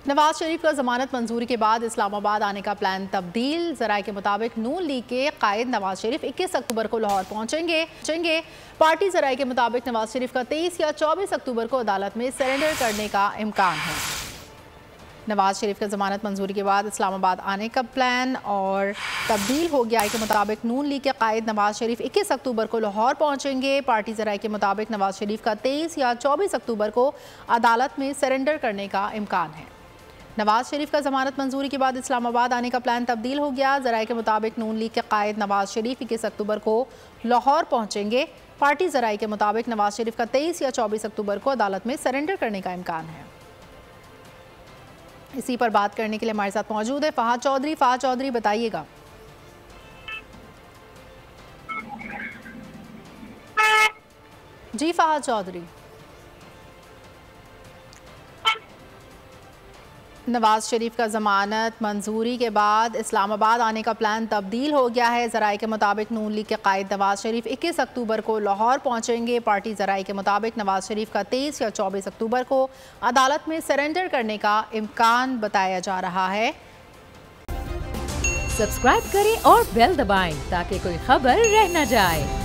नवाज शरीफ का जमानत मंजूरी के बाद इस्लामाबाद आने का प्लान तब्दील। ज़राए के मुताबिक नून लीग के कायद नवाज शरीफ 21 अक्टूबर को लाहौर पहुंचेंगे। पार्टी ज़राए के मुताबिक नवाज शरीफ का 23 या 24 अक्टूबर को अदालत में सरेंडर करने का इम्कान है। नवाज शरीफ का जमानत मंजूरी के बाद इस्लामाबाद आने का प्लान और तब्दील हो गया के मुताबिक नून लीग के कायद नवाज शरीफ 21 अक्टूबर को लाहौर पहुंचेंगे। पार्टी ज़राए के मुताबिक नवाज शरीफ का 23 या 24 अक्टूबर को अदालत में सरेंडर करने का इम्कान है। नवाज शरीफ का जमानत मंजूरी के बाद इस्लामाबाद आने का प्लान तब्दील हो गया। ज़राए के मुताबिक नून लीग के कायद नवाज शरीफ 21 अक्टूबर को लाहौर पहुंचेंगे। पार्टी ज़राए के मुताबिक नवाज शरीफ का 23 या 24 अक्टूबर को अदालत में सरेंडर करने का इम्कान है। इसी पर बात करने के लिए हमारे साथ मौजूद है फहाद चौधरी। फहाद चौधरी, बताइएगा। जी फहाद चौधरी, नवाज शरीफ का जमानत मंजूरी के बाद इस्लामाबाद आने का प्लान तब्दील हो गया है। ज़राए के मुताबिक नून लीग के कायद नवाज शरीफ 21 अक्टूबर को लाहौर पहुंचेंगे। पार्टी ज़राए के मुताबिक नवाज शरीफ का 23 या 24 अक्टूबर को अदालत में सरेंडर करने का इम्कान बताया जा रहा है। सब्सक्राइब करें और बेल दबाएं ताकि कोई खबर रह न जाए।